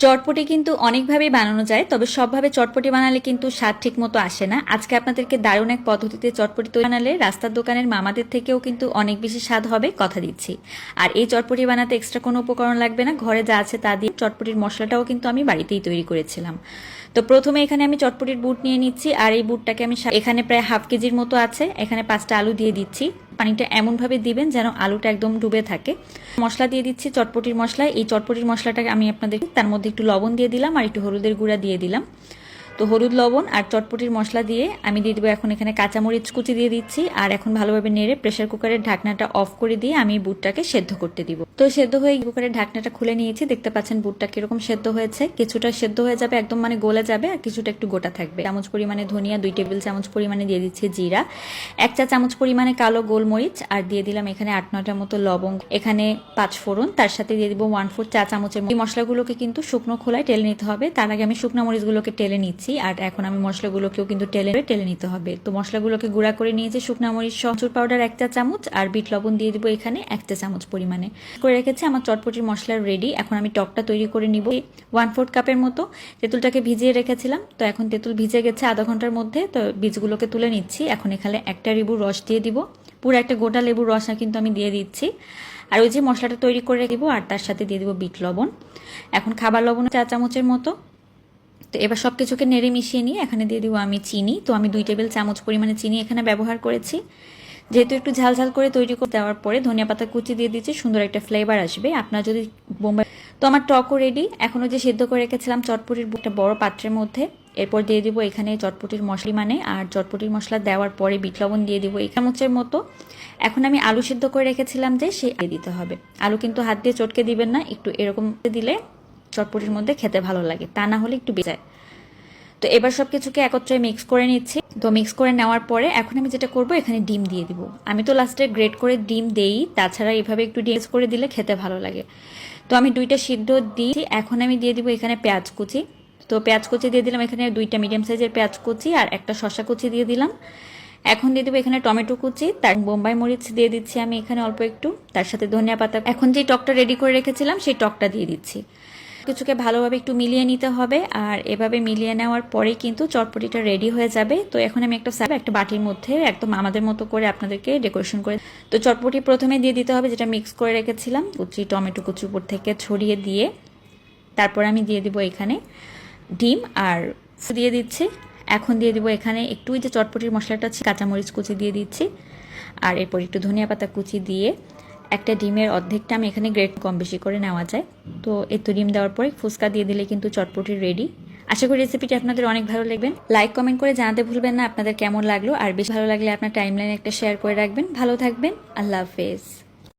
চটপটি কিন্তু অনেকভাবেই বানানো যায়, তবে সবভাবে চটপটি বানালে কিন্তু স্বাদ ঠিক মতো আসে না। আজকে আপনাদেরকে দারুণ এক পদ্ধতিতে চটপটি তৈরি বানালে রাস্তার দোকানের মামাদের থেকেও কিন্তু অনেক বেশি স্বাদ হবে, কথা দিচ্ছি। আর এই চটপটি বানাতে এক্সট্রা কোনো উপকরণ লাগবে না, ঘরে যা আছে তা দিয়ে চটপটির মশলাটাও কিন্তু আমি বাড়িতেই তৈরি করেছিলাম। তো প্রথমে এখানে আমি চটপটির বুট নিয়ে নিচ্ছি, আর এই বুটটাকে আমি এখানে প্রায় হাফ কেজির মতো আছে। এখানে 5টা আলু দিয়ে দিচ্ছি। পানিটা এমনভাবে দিবেন যেন আলুটা একদম ডুবে থাকে। মশলা দিয়ে দিচ্ছি, চটপটির মশলা। এই চটপটির মশলাটাকে আমি আপনাদের তার মধ্যে একটু লবণ দিয়ে দিলাম আর একটু হলুদের গুঁড়া দিয়ে দিলাম। তো হলুদ, লবণ আর চটপটির মশলা দিয়ে আমি দিয়ে দেবো এখন এখানে কাঁচামরিচ কুচি দিয়ে দিচ্ছি। আর এখন ভালোভাবে নেড়ে প্রেশার কুকারের ঢাকনাটা অফ করে দিয়ে আমি বুটটাকে সেদ্ধ করতে দিব। তো সেদ্ধ হয়ে কুকারের ঢাকনাটা খুলে নিয়েছি। দেখতে পাচ্ছেন বুটটা কিরকম সেদ্ধ হয়েছে। কিছুটা সেদ্ধ হয়ে যাবে, একদম মানে গলে যাবে, আর কিছুটা একটু গোটা থাকবে। চামচ পরিমাণে ধনিয়া, 2 টেবিল চামচ পরিমাণে দিয়ে দিচ্ছি জিরা, 1 চা চামচ পরিমাণে কালো গোলমরিচ, আর দিয়ে দিলাম এখানে 8-9টার মতো লবঙ্গ, এখানে 5 ফোড়ন, তার সাথে দিয়ে দিব 1/4 চা চামচের। এই মশলাগুলোকে কিন্তু শুকনো খোলায় টেলে নিতে হবে। তার আগে আমি শুকনো মরিচগুলোকে টেলে নিচ্ছি, আর এখন আমি মশলাগুলোকেও কিন্তু টেলে নিতে হবে। তো মশলাগুলোকে গুঁড়া করে নিয়েছি। শুকনো মরিচ, আমচুর পাউডার 1 চা চামচ, আর বিট লবণ দিয়ে দিব এখানে 1 চা চামচ পরিমাণে করে রেখেছি। আমার চটপটির মশলা রেডি। এখন আমি টকটা তৈরি করে নিব। 1/4 কাপের মতো তেঁতুলটাকে ভিজিয়ে রেখেছিলাম। তো এখন তেঁতুল ভিজে গেছে আধা ঘন্টার মধ্যে। তো বীজগুলোকে তুলে নিচ্ছি। এখন এখানে একটা লেবুর রস দিয়ে দিব, পুরো একটা গোটা লেবুর রস কিন্তু আমি দিয়ে দিচ্ছি। আর ওই যে মশলাটা তৈরি করে দিব, আর তার সাথে দিয়ে দিব বিট লবণ। এখন খাবার লবণ 4 চামচের মতো। তো এবার সব কিছুকে নেড়ে মিশিয়ে নিয়ে এখানে দিয়ে দিব আমি চিনি। তো আমি 2 টেবিল চামচ পরিমাণে চিনি এখানে ব্যবহার করেছি। যেহেতু একটু ঝাল ঝাল করে তৈরি করে দেওয়ার পরে ধনিয়া পাতা কুচি দিয়ে দিচ্ছি, সুন্দর একটা ফ্লেভার আসবে। আপনার যদি বোম্বাই। তো আমার টকও রেডি। এখনও যে সেদ্ধ করে রেখেছিলাম চটপটির একটা বড় পাত্রের মধ্যে, এরপর দিয়ে দিব এখানে চটপটির মশলা মানে, আর চটপটির মশলা দেওয়ার পরে বিট লবণ দিয়ে দিব 1 চামচের মতো। এখন আমি আলু সেদ্ধ করে রেখেছিলাম যে সেই দিতে হবে। আলু কিন্তু হাত দিয়ে চটকে দিবেন না, একটু এরকম দিলে চটপটির মধ্যে খেতে ভালো লাগে, তা না হলে একটু বেজায়। তো এবার সব কিছুকে একত্রে মিক্স করে নিচ্ছি। তো মিক্স করে নেওয়ার পরে এখন আমি যেটা করব, এখানে ডিম দিয়ে দিব। আমি তো লাস্টে গ্রেট করে ডিম দেই, তাছাড়া এভাবে একটু ডিম করে দিলে খেতে ভালো লাগে। তো আমি 2টা সিদ্ধ দিই। এখন আমি দিয়ে দিব এখানে পেঁয়াজ কুচি। তো পেঁয়াজ কুচি দিয়ে দিলাম এখানে 2টা মিডিয়াম সাইজের পেঁয়াজ কুচি, আর একটা শসা কুচি দিয়ে দিলাম। এখন দিয়ে দেবো এখানে টমেটো কুচি, তার বোম্বাই মরিচ দিয়ে দিচ্ছি আমি এখানে অল্প একটু, তার সাথে ধনিয়া পাতা। এখন যে টকটা রেডি করে রেখেছিলাম সেই টকটা দিয়ে দিচ্ছি। কিছুকে ভালোভাবে একটু মিলিয়ে নিতে হবে, আর এভাবে মিলিয়ে নেওয়ার পরেই কিন্তু চটপটিটা রেডি হয়ে যাবে। তো এখন আমি একটা বাটির মধ্যে একদম আমাদের মতো করে আপনাদেরকে ডেকোরেশন করে। তো চটপটি প্রথমে দিয়ে দিতে হবে যেটা মিক্স করে রেখেছিলাম, কুচি টমেটো কুচি উপর থেকে ছড়িয়ে দিয়ে তারপর আমি দিয়ে দিব এখানে ডিম আর দিয়ে দিচ্ছি। এখন দিয়ে দিব এখানে একটু যে চটপটির মশলাটা আছে কাঁচামরিচ কুচি দিয়ে দিচ্ছি, আর এরপর একটু ধনিয়া পাতা কুচি দিয়ে একটা ডিমের অর্ধেকটা আমি এখানে গ্রেট কম বেশি করে নেওয়া যায়। তো এত ডিম দেওয়ার পরে ফুচকা দিয়ে দিলে কিন্তু চটপটি রেডি। আশা করি রেসিপিটি আপনাদের অনেক ভালো লাগবে। লাইক কমেন্ট করে জানাতে ভুলবেন না আপনাদের কেমন লাগলো, আর বেশি ভালো লাগলে আপনার টাইমলাইনে একটা শেয়ার করে রাখবেন। ভালো থাকবেন, আল্লাহ হাফেজ।